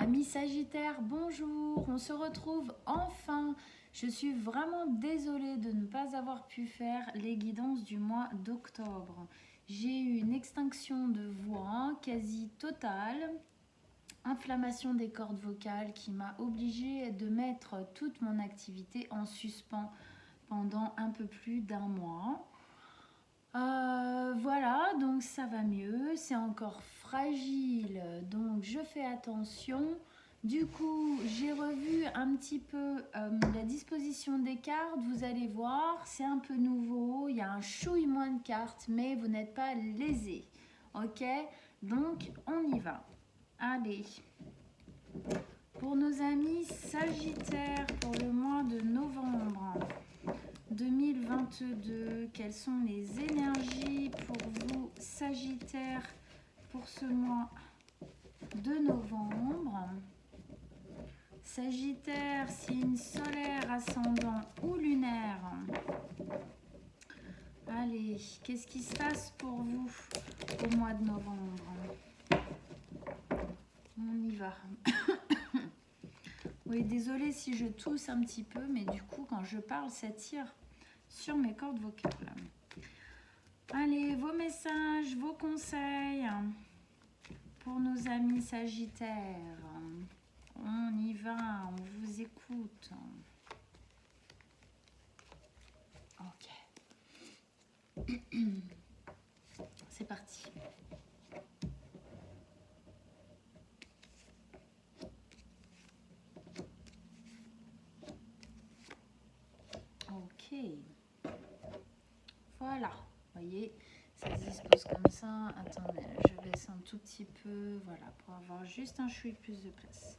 Amis Sagittaire, bonjour, on se retrouve enfin. Je suis vraiment désolée de ne pas avoir pu faire les guidances du mois d'octobre. J'ai eu une extinction de voix quasi totale, inflammation des cordes vocales qui m'a obligée de mettre toute mon activité en suspens pendant un peu plus d'un mois. Voilà, donc ça va mieux, c'est encore fragile, donc je fais attention. Du coup, j'ai revu un petit peu la disposition des cartes, vous allez voir, c'est un peu nouveau, il y a un chouille moins de cartes, mais vous n'êtes pas lésés, ok? Donc, on y va. Allez, pour nos amis Sagittaires, pour le mois de novembre 2022, quelles sont les énergies pour vous Sagittaire pour ce mois de novembre? Sagittaire, signe solaire, ascendant ou lunaire? Allez, qu'est-ce qui se passe pour vous au mois de novembre? On y va. Oui, désolée si je tousse un petit peu, mais du coup, quand je parle, ça tire sur mes cordes vocales. Allez, vos messages, vos conseils pour nos amis Sagittaires. On y va, on vous écoute. Ok. C'est parti. Ok. Voilà. Vous voyez, ça se dispose comme ça. Attendez, je baisse un tout petit peu. Voilà, pour avoir juste un chouïa plus de place.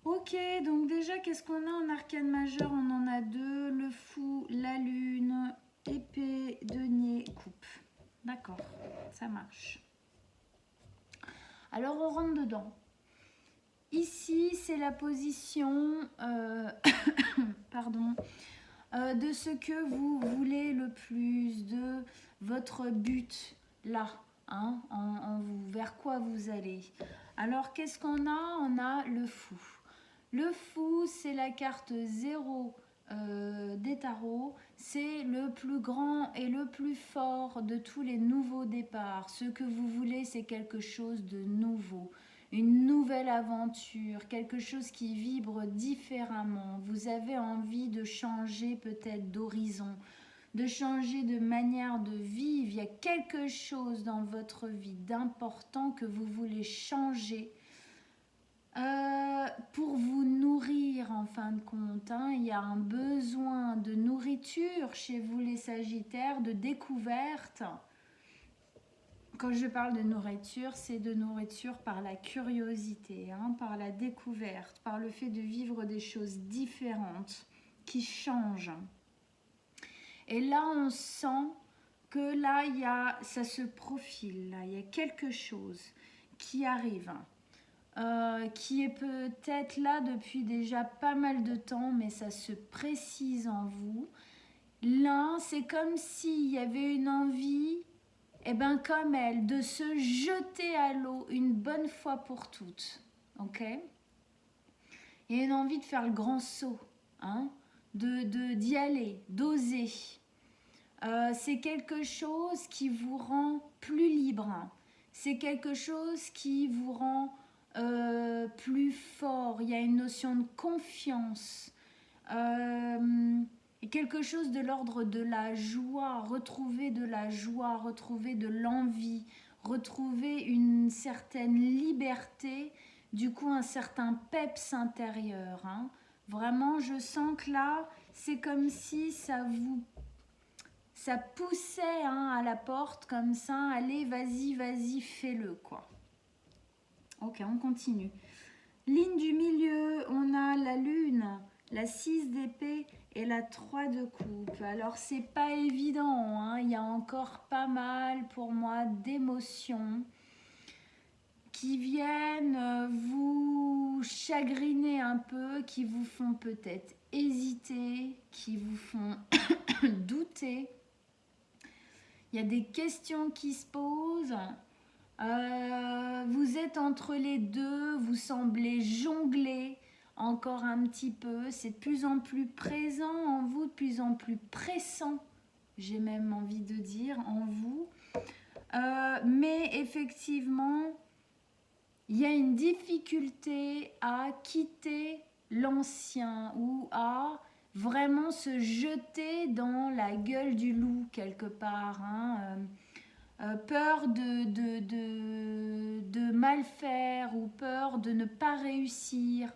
Ok, donc déjà, qu'est-ce qu'on a en arcane majeur? On en a deux. Le fou, la lune, épée, denier, coupe. D'accord, ça marche. Alors, on rentre dedans. Ici, c'est la position pardon, de ce que vous voulez le plus, de votre but là, hein, en vous, vers quoi vous allez. Alors, qu'est-ce qu'on a? On a le fou. Le fou, c'est la carte 0 des tarots. C'est le plus grand et le plus fort de tous les nouveaux départs. Ce que vous voulez, c'est quelque chose de nouveau. Une nouvelle aventure, quelque chose qui vibre différemment. Vous avez envie de changer peut-être d'horizon, de changer de manière de vivre. Il y a quelque chose dans votre vie d'important que vous voulez changer pour vous nourrir en fin de compte. Hein. Il y a un besoin de nourriture chez vous les Sagittaires, de découverte. Quand je parle de nourriture, c'est de nourriture par la curiosité, hein, par la découverte, par le fait de vivre des choses différentes qui changent. Et là, on sent que là, ça se profile, là, il y a quelque chose qui arrive, qui est peut-être là depuis déjà pas mal de temps, mais ça se précise en vous. Là, c'est comme s'il y avait une envie, et bien comme elle, de se jeter à l'eau une bonne fois pour toutes. Ok? Il y a une envie de faire le grand saut, hein? D'y aller, d'oser. C'est quelque chose qui vous rend plus libre. C'est quelque chose qui vous rend plus fort. Il y a une notion de confiance. Et quelque chose de l'ordre de la joie, retrouver de la joie, retrouver de l'envie, retrouver une certaine liberté, du coup un certain peps intérieur. Hein. Vraiment, je sens que là, c'est comme si ça poussait hein, à la porte comme ça, allez, vas-y, fais-le quoi. Ok, on continue. Ligne du milieu, on a la lune, la 6 d'épée et la 3 de coupe. Alors, c'est pas évident, hein, il y a encore pas mal pour moi d'émotions qui viennent vous chagriner un peu, qui vous font peut-être hésiter, qui vous font douter. Il y a des questions qui se posent. Vous êtes entre les deux, vous semblez jongler encore un petit peu. C'est de plus en plus présent en vous, de plus en plus pressant, j'ai même envie de dire, en vous. Mais effectivement, il y a une difficulté à quitter l'ancien ou à vraiment se jeter dans la gueule du loup quelque part. Peur de mal faire ou peur de ne pas réussir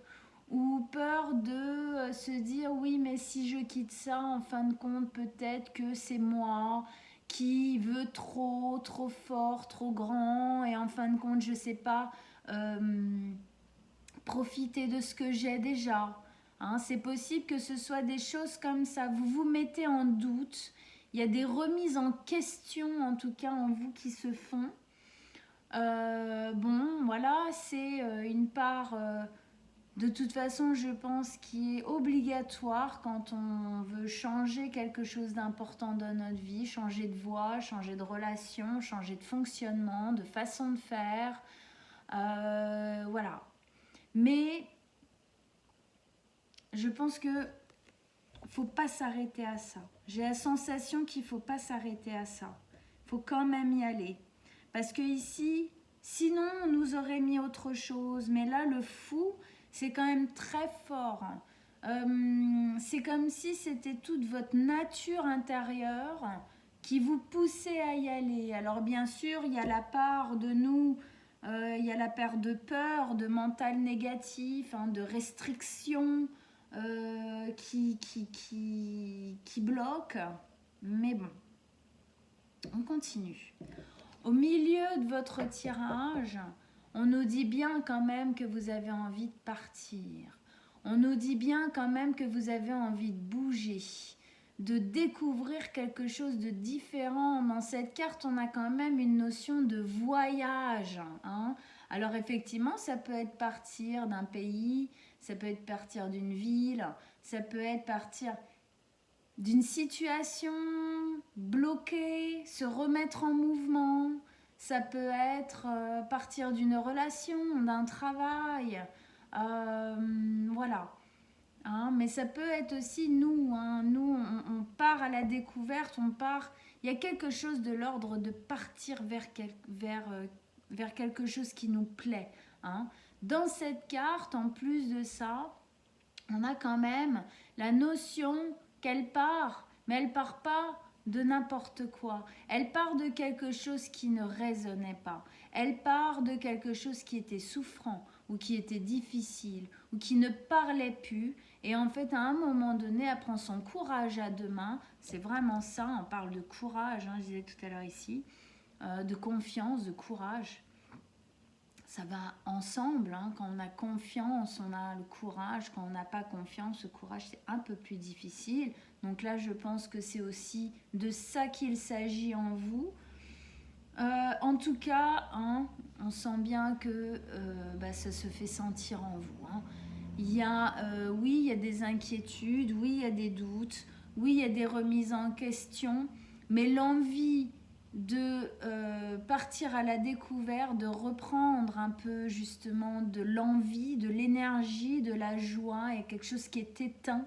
ou peur de se dire oui mais si je quitte ça en fin de compte peut-être que c'est moi qui veux trop fort, trop grand et en fin de compte je sais pas profiter de ce que j'ai déjà. C'est possible que ce soit des choses comme ça. Vous vous mettez en doute. Il y a des remises en question, en tout cas en vous, qui se font. Bon, voilà, c'est une part, de toute façon, je pense, qui est obligatoire quand on veut changer quelque chose d'important dans notre vie, changer de voie, changer de relation, changer de fonctionnement, de façon de faire. Voilà. Mais je pense que faut pas s'arrêter à ça. J'ai la sensation qu'il faut pas s'arrêter à ça. Faut quand même y aller. Parce que ici, sinon on nous aurait mis autre chose. Mais là, le fou, c'est quand même très fort. C'est comme si c'était toute votre nature intérieure qui vous poussait à y aller. Alors bien sûr, il y a la part de nous, il y a la part de peur, de mental négatif, de restriction, qui bloque. Mais bon, on continue. Au milieu de votre tirage, on nous dit bien quand même que vous avez envie de partir. On nous dit bien quand même que vous avez envie de bouger, de découvrir quelque chose de différent. Dans cette carte, on a quand même une notion de voyage. Alors effectivement, ça peut être partir d'un pays, ça peut être partir d'une ville, ça peut être partir d'une situation bloquée, se remettre en mouvement. Ça peut être partir d'une relation, d'un travail. Voilà. Mais ça peut être aussi nous. Nous, on part à la découverte, on part. Il y a quelque chose de l'ordre de partir vers quelque chose qui nous plaît. Dans cette carte, en plus de ça, on a quand même la notion qu'elle part, mais elle part pas de n'importe quoi. Elle part de quelque chose qui ne résonnait pas. Elle part de quelque chose qui était souffrant ou qui était difficile ou qui ne parlait plus. Et en fait, à un moment donné, elle prend son courage à deux mains. C'est vraiment ça, on parle de courage, je disais tout à l'heure ici, de confiance, de courage. Ça va ensemble, quand on a confiance, on a le courage. Quand on n'a pas confiance, le courage, c'est un peu plus difficile. Donc là, je pense que c'est aussi de ça qu'il s'agit en vous. En tout cas, on sent bien que ça se fait sentir en vous. Il y a, oui, il y a des inquiétudes, oui, il y a des doutes, oui, il y a des remises en question, mais l'envie de partir à la découverte, de reprendre un peu justement de l'envie, de l'énergie, de la joie, et quelque chose qui est éteint.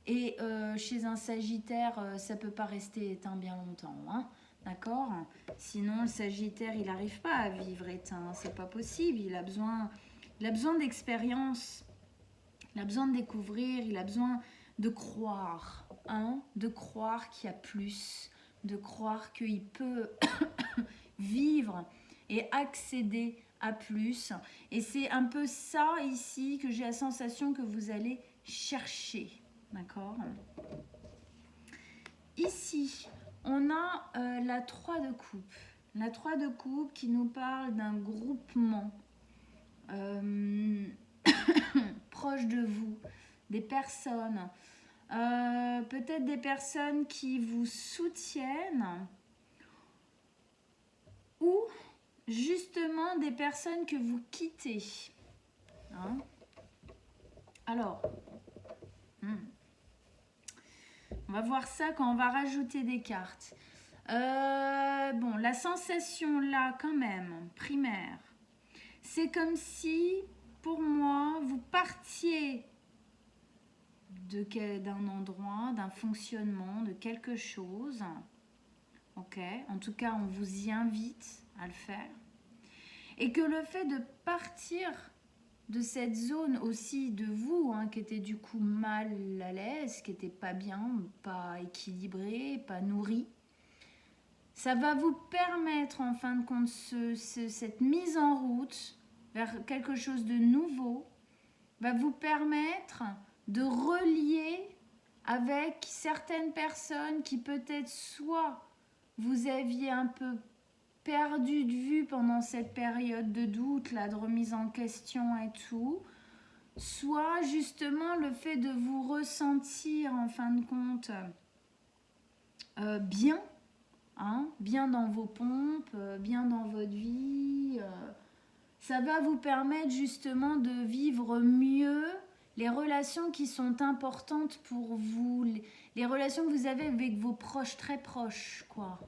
Et chez un Sagittaire, ça ne peut pas rester éteint bien longtemps, d'accord? Sinon, le Sagittaire, il n'arrive pas à vivre éteint, c'est pas possible. Il a besoin d'expérience, il a besoin de découvrir, il a besoin de croire, de croire qu'il y a plus, de croire qu'il peut vivre et accéder à plus. Et c'est un peu ça ici que j'ai la sensation que vous allez chercher, d'accord? Ici, on a la 3 de coupe. La 3 de coupe qui nous parle d'un groupement proche de vous, des personnes, peut-être des personnes qui vous soutiennent ou justement des personnes que vous quittez. Alors, on va voir ça quand on va rajouter des cartes. Bon, la sensation là, quand même, primaire, c'est comme si, pour moi, vous partiez d'un endroit, d'un fonctionnement, de quelque chose. Ok, en tout cas, on vous y invite à le faire. Et que le fait de partir de cette zone aussi de vous, qui était du coup mal à l'aise, qui était pas bien, pas équilibré, pas nourri, ça va vous permettre en fin de compte cette mise en route vers quelque chose de nouveau, va vous permettre de relier avec certaines personnes qui peut-être soit vous aviez un peu perdu de vue pendant cette période de doute, là, de remise en question et tout, soit justement le fait de vous ressentir en fin de compte bien, bien dans vos pompes, bien dans votre vie, ça va vous permettre justement de vivre mieux les relations qui sont importantes pour vous, les relations que vous avez avec vos proches, très proches, quoi.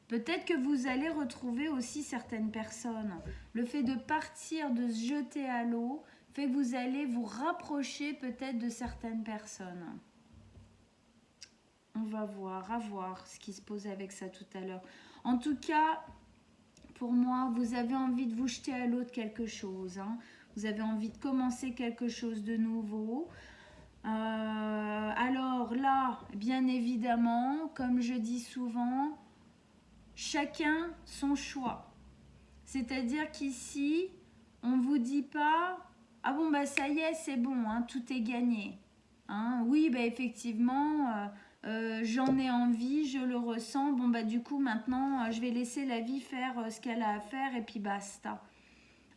Peut-être que vous allez retrouver aussi certaines personnes. Le fait de partir, de se jeter à l'eau, fait que vous allez vous rapprocher peut-être de certaines personnes. On va voir, à voir ce qui se pose avec ça tout à l'heure. En tout cas, pour moi, vous avez envie de vous jeter à l'eau de quelque chose. Vous avez envie de commencer quelque chose de nouveau. Alors là, bien évidemment, comme je dis souvent, chacun son choix. C'est-à-dire qu'ici, on ne vous dit pas « Ah bon, bah ça y est, c'est bon, tout est gagné. » Oui, bah effectivement, j'en ai envie, je le ressens. Bon, bah du coup, maintenant, je vais laisser la vie faire ce qu'elle a à faire et puis basta.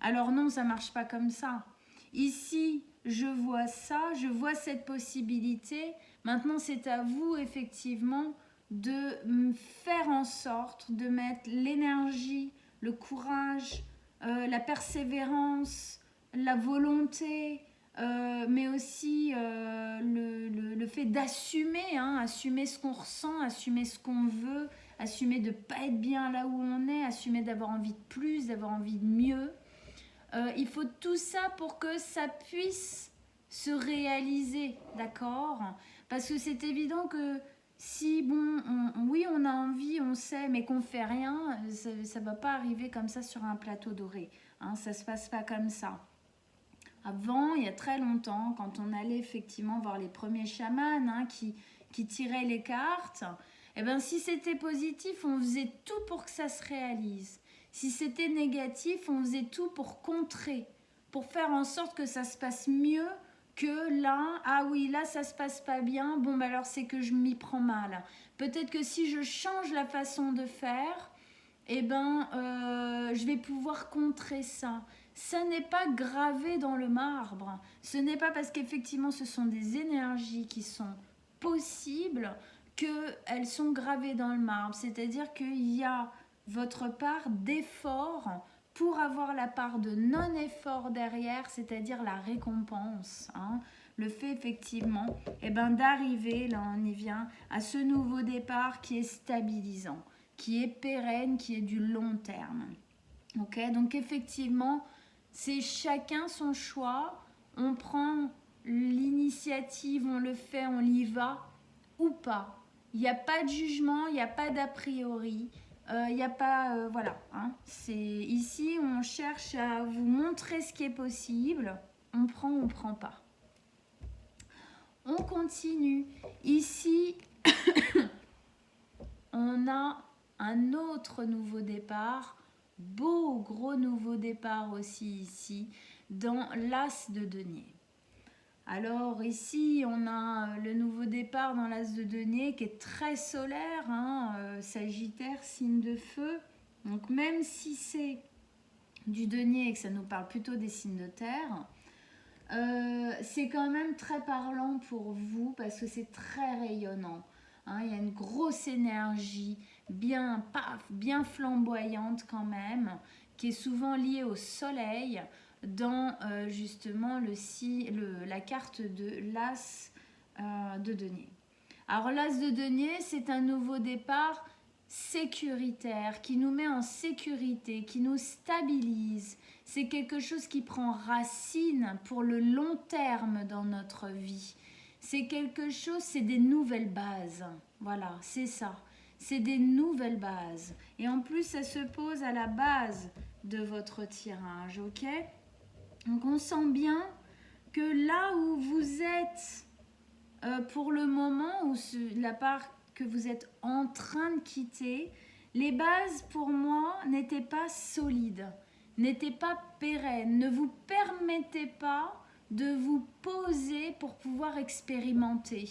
Alors non, ça ne marche pas comme ça. Ici, je vois ça, je vois cette possibilité. Maintenant, c'est à vous, effectivement, de faire en sorte de mettre l'énergie, le courage, la persévérance, la volonté, mais aussi le fait d'assumer, assumer ce qu'on ressent, assumer ce qu'on veut, assumer de ne pas être bien là où on est, assumer d'avoir envie de plus, d'avoir envie de mieux. Il faut tout ça pour que ça puisse se réaliser, d'accord? Parce que c'est évident que si, bon, oui, on a envie, on sait, mais qu'on fait rien, ça ne va pas arriver comme ça sur un plateau doré. Ça ne se passe pas comme ça. Avant, il y a très longtemps, quand on allait effectivement voir les premiers chamans qui tiraient les cartes, eh ben, si c'était positif, on faisait tout pour que ça se réalise. Si c'était négatif, on faisait tout pour contrer, pour faire en sorte que ça se passe mieux que là. Ah oui, là ça se passe pas bien, bon ben alors c'est que je m'y prends mal. Peut-être que si je change la façon de faire, eh ben je vais pouvoir contrer ça. Ça n'est pas gravé dans le marbre. Ce n'est pas parce qu'effectivement ce sont des énergies qui sont possibles qu'elles sont gravées dans le marbre. C'est-à-dire qu'il y a votre part d'effort pour avoir la part de non-effort derrière, c'est-à-dire la récompense. Le fait effectivement d'arriver, là on y vient, à ce nouveau départ qui est stabilisant, qui est pérenne, qui est du long terme. Ok, donc effectivement, c'est chacun son choix. On prend l'initiative, on le fait, on y va ou pas. Il n'y a pas de jugement, il n'y a pas d'a priori. Il n'y a pas... voilà. C'est, ici, on cherche à vous montrer ce qui est possible. On prend pas. On continue. Ici, on a un autre nouveau départ. Beau, gros nouveau départ aussi ici, dans l'As de denier. Alors ici, on a le nouveau départ dans l'As de denier qui est très solaire, Sagittaire, signe de feu. Donc même si c'est du denier et que ça nous parle plutôt des signes de terre, c'est quand même très parlant pour vous parce que c'est très rayonnant. Il y a une grosse énergie bien flamboyante quand même, qui est souvent liée au soleil dans justement la carte de l'As de denier. Alors l'As de denier, c'est un nouveau départ sécuritaire, qui nous met en sécurité, qui nous stabilise. C'est quelque chose qui prend racine pour le long terme dans notre vie. C'est quelque chose, c'est des nouvelles bases. Voilà, c'est ça. C'est des nouvelles bases. Et en plus, ça se pose à la base de votre tirage, ok? Donc, on sent bien que là où vous êtes pour le moment, ou la part que vous êtes en train de quitter, les bases pour moi n'étaient pas solides, n'étaient pas pérennes, ne vous permettez pas de vous poser pour pouvoir expérimenter.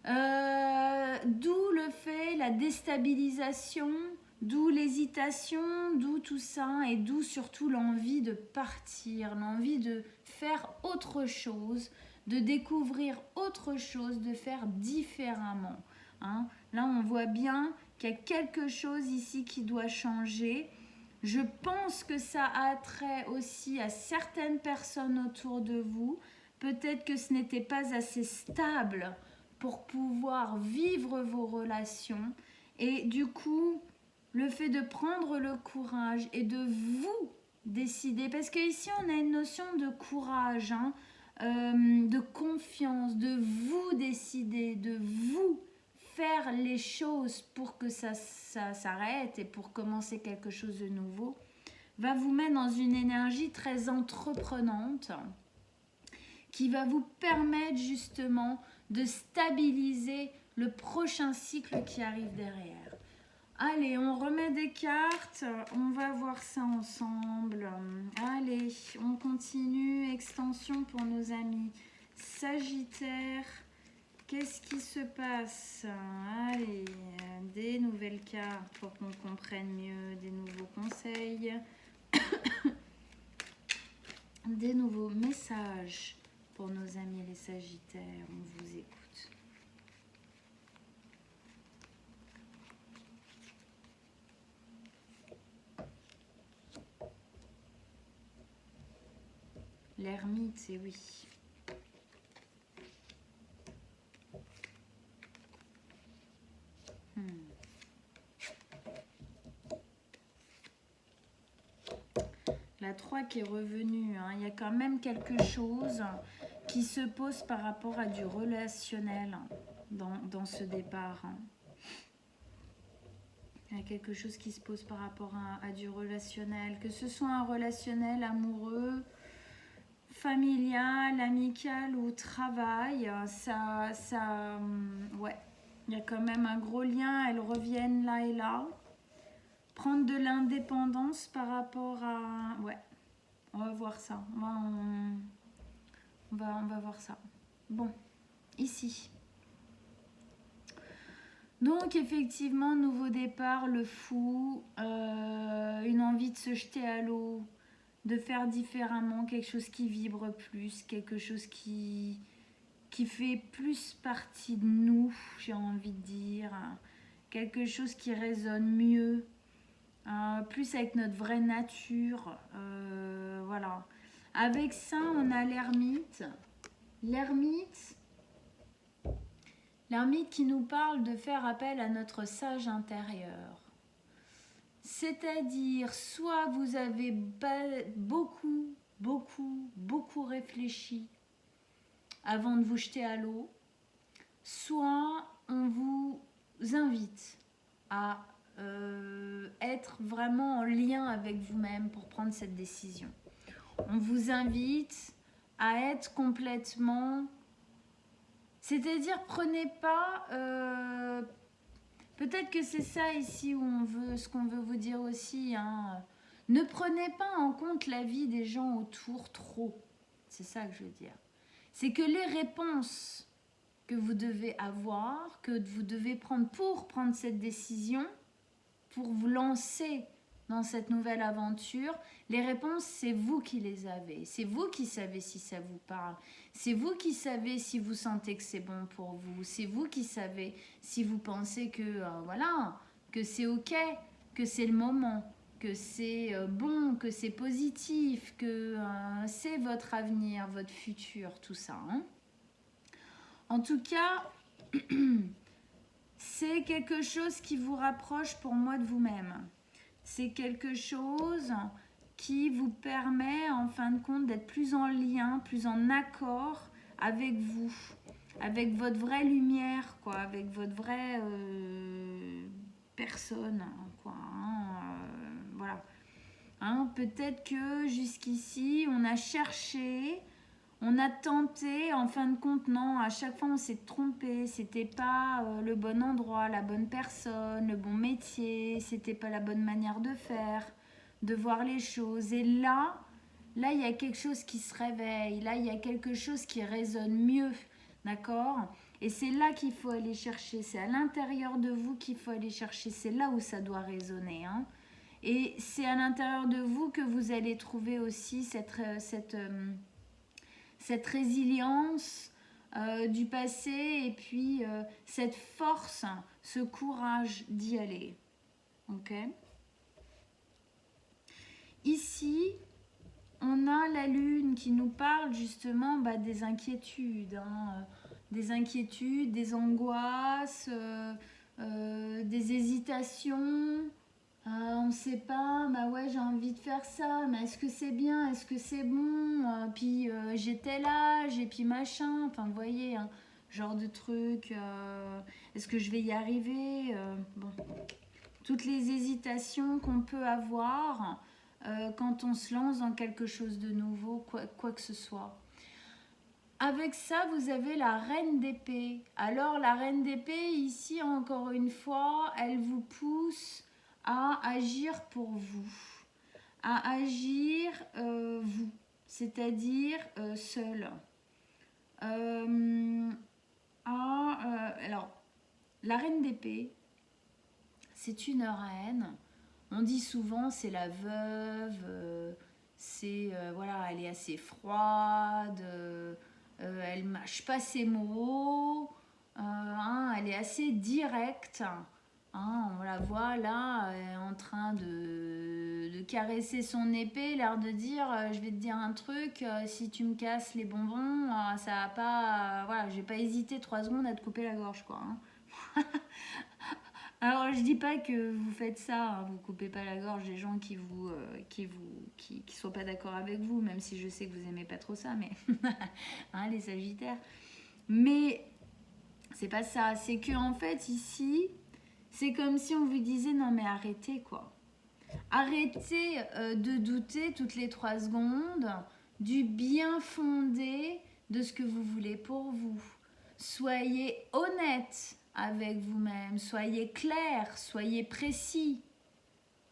D'où le fait, la déstabilisation, d'où l'hésitation, d'où tout ça, et d'où surtout l'envie de partir, l'envie de faire autre chose, de découvrir autre chose, de faire différemment. Hein. Là, on voit bien qu'il y a quelque chose ici qui doit changer. Je pense que ça a trait aussi à certaines personnes autour de vous. Peut-être que ce n'était pas assez stable pour pouvoir vivre vos relations. Et du coup, le fait de prendre le courage et de vous décider, parce qu'ici on a une notion de courage, hein, de confiance, de vous décider, de vous faire les choses pour que ça s'arrête et pour commencer quelque chose de nouveau, va vous mettre dans une énergie très entreprenante qui va vous permettre justement de stabiliser le prochain cycle qui arrive derrière. Allez, on remet des cartes, on va voir ça ensemble. Allez, on continue, extension pour nos amis Sagittaire. Qu'est-ce qui se passe? Allez, des nouvelles cartes pour qu'on comprenne mieux, des nouveaux conseils, des nouveaux messages pour nos amis les Sagittaires. On vous écoute. L'ermite, c'est oui. La 3 qui est revenue, hein. Il y a quand même quelque chose qui se pose par rapport à du relationnel dans ce départ. Hein. Il y a quelque chose qui se pose par rapport à du relationnel, que ce soit un relationnel amoureux, familial, amical ou travail, ouais, il y a quand même un gros lien, elles reviennent là et là. Prendre de l'indépendance par rapport à... Ouais, on va voir ça, on va voir ça. Bon, ici. Donc effectivement, nouveau départ, le fou, une envie de se jeter à l'eau, de faire différemment, quelque chose qui vibre plus, quelque chose qui fait plus partie de nous, j'ai envie de dire, quelque chose qui résonne mieux, plus avec notre vraie nature, voilà. Avec ça, on a l'ermite. L'ermite qui nous parle de faire appel à notre sage intérieur. C'est-à-dire, soit vous avez beaucoup réfléchi avant de vous jeter à l'eau, soit on vous invite à être vraiment en lien avec vous-même pour prendre cette décision. On vous invite à être complètement... C'est-à-dire, prenez pas... peut-être que c'est ça ici où on veut, ce qu'on veut vous dire aussi. Hein. Ne prenez pas en compte la vie des gens autour trop. C'est ça que je veux dire. C'est que les réponses que vous devez avoir, que vous devez prendre pour prendre cette décision, pour vous lancer dans cette nouvelle aventure, les réponses, c'est vous qui les avez. C'est vous qui savez si ça vous parle. C'est vous qui savez si vous sentez que c'est bon pour vous. C'est vous qui savez si vous pensez que, voilà, que c'est ok, que c'est le moment, que c'est bon, que c'est positif, que c'est votre avenir, votre futur, tout ça. Hein. En tout cas... c'est quelque chose qui vous rapproche pour moi de vous-même. C'est quelque chose qui vous permet en fin de compte d'être plus en lien, plus en accord avec vous, avec votre vraie lumière, quoi, avec votre vraie personne, quoi. Voilà. Hein, peut-être que jusqu'ici, on a cherché, on a tenté, en fin de compte, non, à chaque fois on s'est trompé, c'était pas le bon endroit, la bonne personne, le bon métier, c'était pas la bonne manière de faire, de voir les choses. Et là, il y a quelque chose qui se réveille, là, il y a quelque chose qui résonne mieux, d'accord? Et c'est là qu'il faut aller chercher, c'est à l'intérieur de vous qu'il faut aller chercher, c'est là où ça doit résonner, hein. Et c'est à l'intérieur de vous que vous allez trouver aussi cette résilience du passé et puis cette force, ce courage d'y aller. Ok. Ici, on a la lune qui nous parle justement des inquiétudes, hein, des inquiétudes, des angoisses, des hésitations. On ne sait pas, bah ouais, j'ai envie de faire ça, mais est-ce que c'est bien, est-ce que c'est bon, puis j'ai tel âge, et puis machin, enfin vous voyez, hein, genre de truc, est-ce que je vais y arriver, bon, toutes les hésitations qu'on peut avoir quand on se lance dans quelque chose de nouveau, quoi que ce soit. Avec ça, vous avez la reine d'épée. Alors la reine d'épée, ici, encore une fois, elle vous pousse à agir pour vous, à agir vous, c'est-à-dire seul. Alors, la reine d'épée, c'est une reine. On dit souvent c'est la veuve, c'est voilà, elle est assez froide, elle mâche pas ses mots, hein, elle est assez directe. Hein, on la voit là en train de caresser son épée, l'air de dire je vais te dire un truc, si tu me casses les bonbons, ça va pas. Voilà, je vais pas hésiter 3 secondes à te couper la gorge, quoi. Hein. Alors je dis pas que vous faites ça, hein, vous coupez pas la gorge des gens qui sont pas d'accord avec vous, même si je sais que vous aimez pas trop ça, mais hein, les Sagittaires. Mais c'est pas ça, c'est que en fait ici, c'est comme si on vous disait non mais arrêtez quoi. Arrêtez de douter toutes les 3 secondes du bien fondé de ce que vous voulez pour vous. Soyez honnête avec vous-même, soyez clair, soyez précis.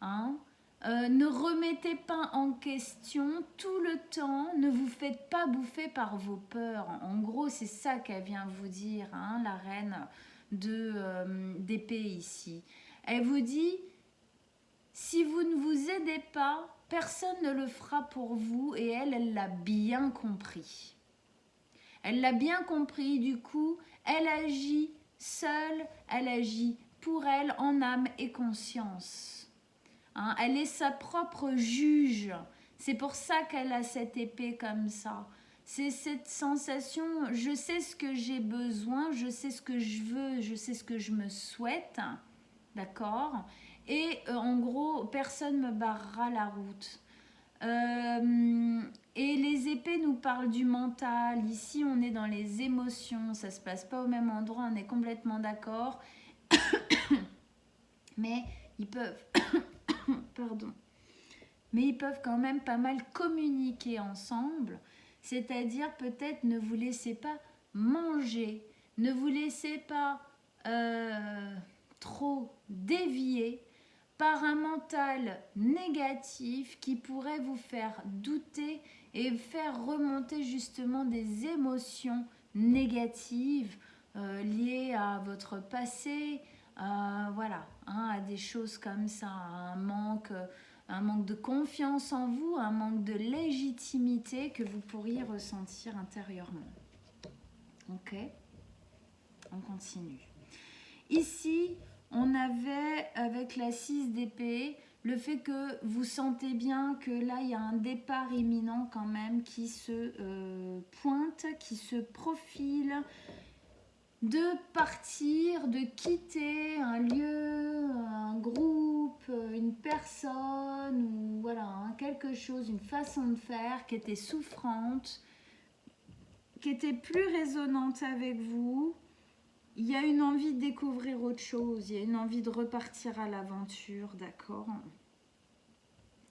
Hein? Ne remettez pas en question tout le temps, ne vous faites pas bouffer par vos peurs. En gros, c'est ça qu'elle vient vous dire, hein, la reine d'épée ici. Elle vous dit, si vous ne vous aidez pas, personne ne le fera pour vous et elle l'a bien compris. Elle l'a bien compris, du coup, elle agit seule, elle agit pour elle en âme et conscience. Hein, elle est sa propre juge. C'est pour ça qu'elle a cette épée comme ça. C'est cette sensation, je sais ce que j'ai besoin, je sais ce que je veux, je sais ce que je me souhaite. D'accord ? Et en gros, personne ne me barrera la route. Et les épées nous parlent du mental. Ici, on est dans les émotions. Ça ne se passe pas au même endroit, on est complètement d'accord. Mais ils peuvent... Pardon. Mais ils peuvent quand même pas mal communiquer ensemble. C'est-à-dire, peut-être, ne vous laissez pas manger. Ne vous laissez pas trop dévier par un mental négatif qui pourrait vous faire douter et faire remonter justement des émotions négatives liées à votre passé, voilà, hein, à des choses comme ça, un manque de confiance en vous, un manque de légitimité que vous pourriez ressentir intérieurement. Ok ? On continue. Ici, on avait, avec la 6 d'épée, le fait que vous sentez bien que là, il y a un départ imminent quand même qui se pointe, qui se profile. de partir, de quitter un lieu, un groupe, une personne, ou voilà, hein, quelque chose, une façon de faire qui était souffrante, qui était plus résonante avec vous. Il y a une envie de découvrir autre chose, il y a une envie de repartir à l'aventure, d'accord,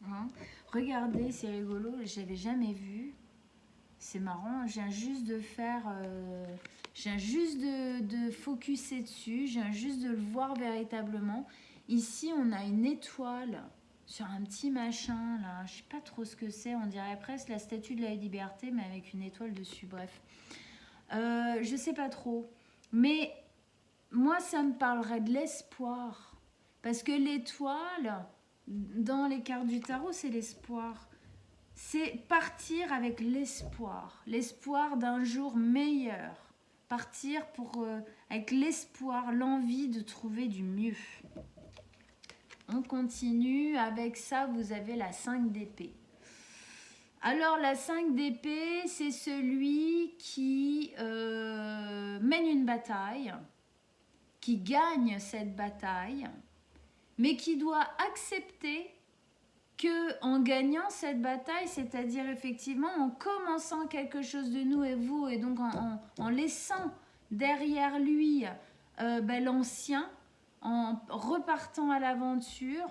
hein? Regardez, c'est rigolo, je l'avais jamais vu. C'est marrant, je viens juste de faire, je viens juste de focuser dessus, je viens juste de le voir véritablement. Ici, on a une étoile sur un petit machin, là, je sais pas trop ce que c'est, on dirait presque la statue de la liberté, mais avec une étoile dessus, bref. Je sais pas trop, mais moi, ça me parlerait de l'espoir. Parce que l'étoile, dans les cartes du tarot, c'est l'espoir. C'est partir avec l'espoir, l'espoir d'un jour meilleur. Partir avec l'espoir, l'envie de trouver du mieux. On continue, avec ça vous avez la 5 d'épée. Alors la 5 d'épée, c'est celui qui mène une bataille, qui gagne cette bataille, mais qui doit accepter que en gagnant cette bataille, c'est-à-dire effectivement en commençant quelque chose de nouveau et donc en laissant derrière lui l'ancien, en repartant à l'aventure,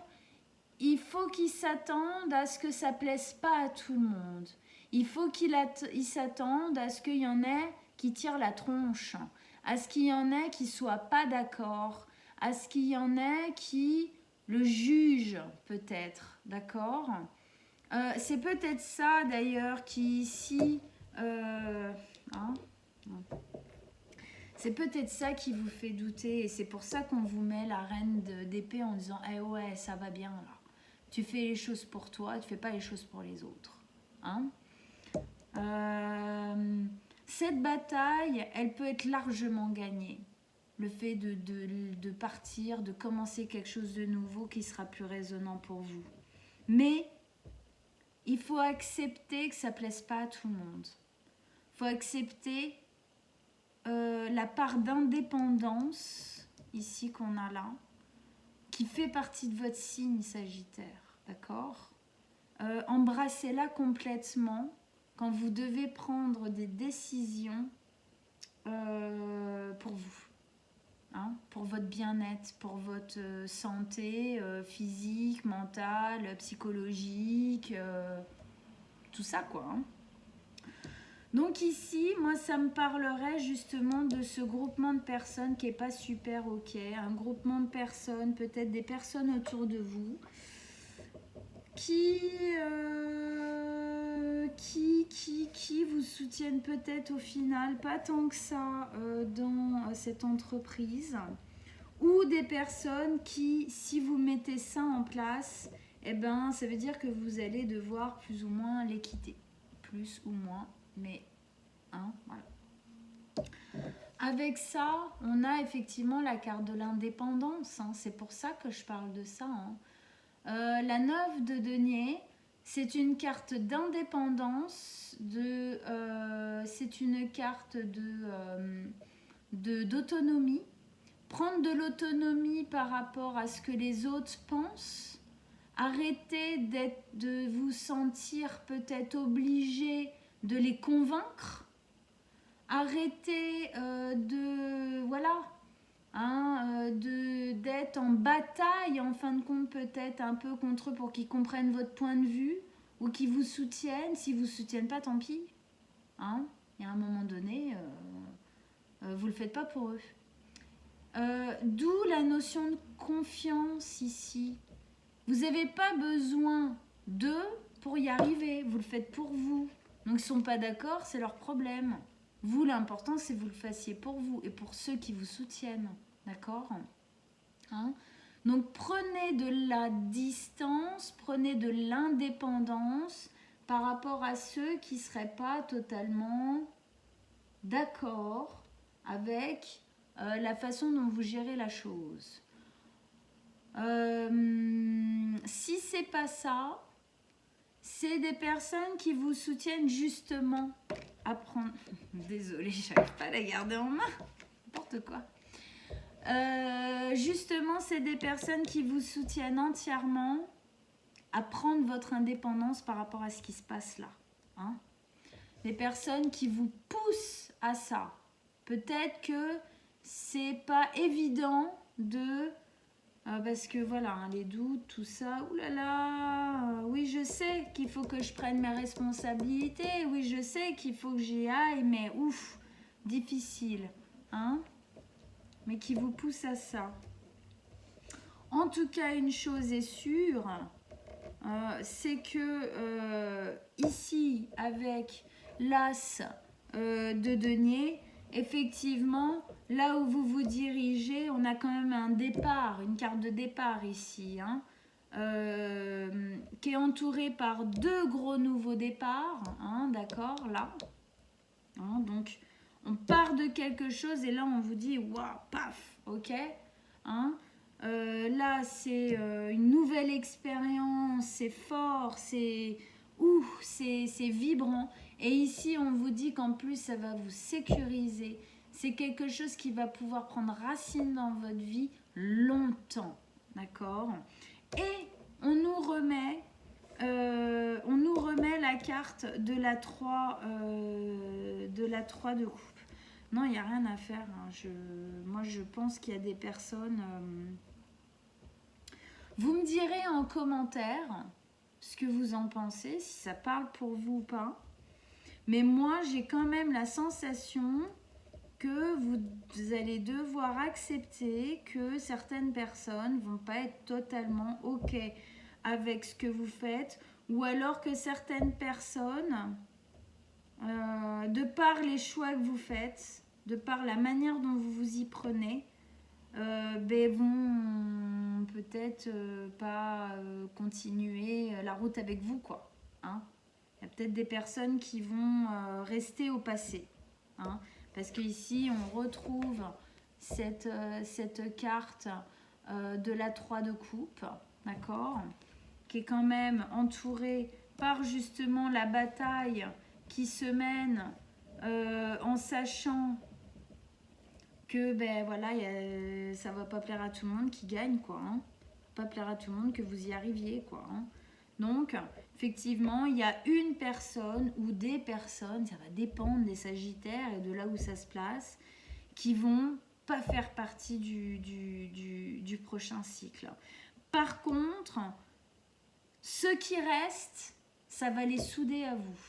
il faut qu'il s'attende à ce que ça plaise pas à tout le monde. Il faut qu'il s'attende à ce qu'il y en ait qui tirent la tronche, à ce qu'il y en ait qui soient pas d'accord, à ce qu'il y en ait qui le jugent peut-être, d'accord? C'est peut-être ça d'ailleurs qui ici... hein, c'est peut-être ça qui vous fait douter et c'est pour ça qu'on vous met la reine d'épée en disant « Eh ouais, ça va bien là. Tu fais les choses pour toi, tu fais pas les choses pour les autres. Hein » Cette bataille, elle peut être largement gagnée. Le fait de partir, de commencer quelque chose de nouveau qui sera plus résonnant pour vous. Mais il faut accepter que ça ne plaise pas à tout le monde. Il faut accepter la part d'indépendance, ici qu'on a là, qui fait partie de votre signe Sagittaire, d'accord? Embrassez-la complètement quand vous devez prendre des décisions pour vous, hein, pour votre bien-être, pour votre santé physique, mentale, psychologique, tout ça quoi, hein. Donc ici, moi ça me parlerait justement de ce groupement de personnes qui n'est pas super ok, un groupement de personnes, peut-être des personnes autour de vous, qui vous soutiennent peut-être au final, pas tant que ça dans cette entreprise, ou des personnes qui, si vous mettez ça en place, eh ben, ça veut dire que vous allez devoir plus ou moins les quitter, plus ou moins, mais hein, voilà. Avec ça, on a effectivement la carte de l'indépendance, hein, c'est pour ça que je parle de ça, hein. La 9 de denier, c'est une carte d'indépendance, c'est une carte d'autonomie. Prendre de l'autonomie par rapport à ce que les autres pensent. Arrêtez de vous sentir peut-être obligé de les convaincre. Arrêtez d'être en bataille en fin de compte peut-être un peu contre eux pour qu'ils comprennent votre point de vue ou qu'ils vous soutiennent. S'ils vous soutiennent pas, tant pis, hein. Il y a un moment donné vous le faites pas pour eux. D'où la notion de confiance ici. Vous n'avez pas besoin d'eux pour y arriver, vous le faites pour vous. Donc ils ne sont pas d'accord, c'est leur problème. Vous, l'important, c'est que vous le fassiez pour vous et pour ceux qui vous soutiennent. D'accord, hein? Donc, prenez de la distance, prenez de l'indépendance par rapport à ceux qui ne seraient pas totalement d'accord avec la façon dont vous gérez la chose. Si ce n'est pas ça, c'est des personnes qui vous soutiennent justement à prendre... Désolée, je n'arrive pas à la garder en main. n'importe quoi. Justement, c'est des personnes qui vous soutiennent entièrement à prendre votre indépendance par rapport à ce qui se passe là. Hein. Des personnes qui vous poussent à ça. Peut-être que c'est pas évident de... parce que voilà, hein, les doutes, tout ça, oulala, oui je sais qu'il faut que je prenne mes responsabilités, oui je sais qu'il faut que j'y aille, mais ouf, difficile, hein, mais qui vous pousse à ça. En tout cas, une chose est sûre, c'est que ici, avec l'as de denier, effectivement, là où vous vous dirigez, on a quand même un départ, une carte de départ ici, hein, qui est entourée par deux gros nouveaux départs, hein, d'accord, là. Hein, donc, on part de quelque chose et là, on vous dit, waouh, paf, ok, hein. Là, c'est une nouvelle expérience, c'est fort, c'est vibrant. Et ici, on vous dit qu'en plus, ça va vous sécuriser. C'est quelque chose qui va pouvoir prendre racine dans votre vie longtemps. D'accord? Et on nous remet la carte de la 3 de coupe. Non, il n'y a rien à faire. Hein. Moi, je pense qu'il y a des personnes... Vous me direz en commentaire ce que vous en pensez, si ça parle pour vous ou pas. Mais moi, j'ai quand même la sensation que vous allez devoir accepter que certaines personnes vont pas être totalement OK avec ce que vous faites, ou alors que certaines personnes, de par les choix que vous faites, de par la manière dont vous vous y prenez, vont peut-être pas continuer la route avec vous, quoi. Hein. Il y a peut-être des personnes qui vont rester au passé. Hein, parce qu'ici, on retrouve cette carte de la 3 de coupe, d'accord, qui est quand même entourée par justement la bataille qui se mène en sachant que voilà, ça va pas plaire à tout le monde qui gagne, quoi. Hein. Pas plaire à tout le monde que vous y arriviez, quoi. Hein. Donc, effectivement, il y a une personne ou des personnes, ça va dépendre des Sagittaires et de là où ça se place, qui vont pas faire partie du prochain cycle. Par contre, ceux qui restent, ça va les souder à vous.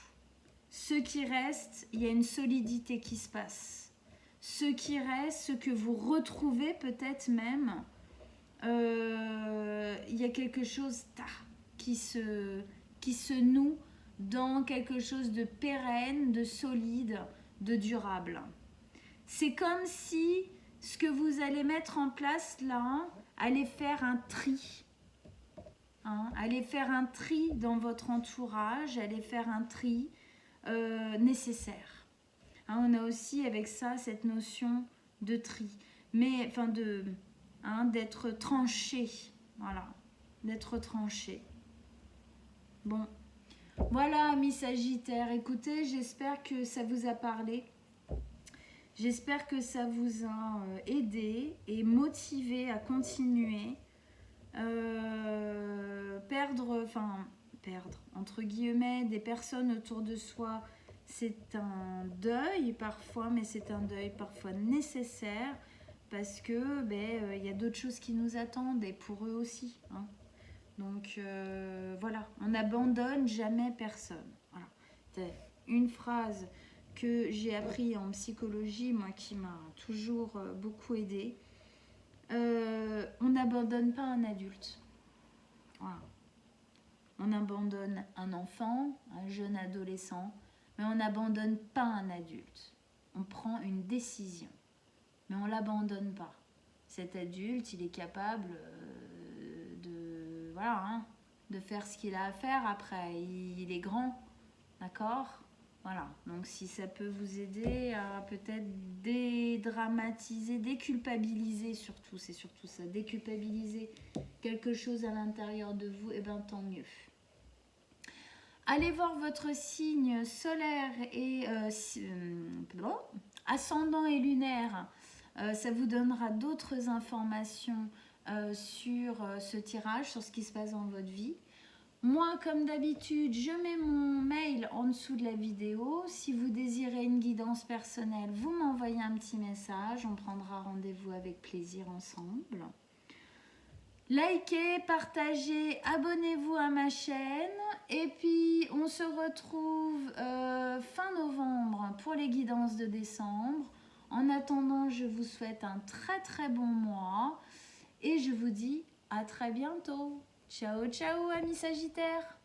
Ceux qui restent, il y a une solidité qui se passe. Ceux qui restent, ceux que vous retrouvez peut-être même, il y a quelque chose qui se noue dans quelque chose de pérenne, de solide, de durable. C'est comme si ce que vous allez mettre en place là allait faire un tri. Hein, allez faire un tri dans votre entourage, allez faire un tri nécessaire. Hein, on a aussi avec ça cette notion de tri, mais enfin d'être tranché, voilà, d'être tranché. Bon, voilà, amis Sagittaires, écoutez, j'espère que ça vous a parlé. J'espère que ça vous a aidé et motivé à continuer. Perdre, entre guillemets, des personnes autour de soi, c'est un deuil parfois, mais c'est un deuil parfois nécessaire parce que y a d'autres choses qui nous attendent et pour eux aussi. Hein. Donc voilà, on n'abandonne jamais personne. Voilà. C'est une phrase que j'ai appris en psychologie, moi qui m'a toujours beaucoup aidée. On n'abandonne pas un adulte. Voilà. On abandonne un enfant, un jeune adolescent, mais on n'abandonne pas un adulte. On prend une décision, mais on ne l'abandonne pas. Cet adulte, il est capable de faire ce qu'il a à faire après. Il est grand, d'accord ? Voilà, donc si ça peut vous aider à peut-être dédramatiser, déculpabiliser surtout, c'est surtout ça, déculpabiliser quelque chose à l'intérieur de vous, et bien tant mieux. Allez voir votre signe solaire et ascendant et lunaire Ça vous donnera d'autres informations sur ce tirage, sur ce qui se passe dans votre vie. Moi, comme d'habitude, je mets mon mail en dessous de la vidéo. Si vous désirez une guidance personnelle, vous m'envoyez un petit message. On prendra rendez-vous avec plaisir ensemble. Likez, partagez, abonnez-vous à ma chaîne. Et puis, on se retrouve fin novembre pour les guidances de décembre. En attendant, je vous souhaite un très très bon mois. Et je vous dis à très bientôt. Ciao, ciao, amis Sagittaires!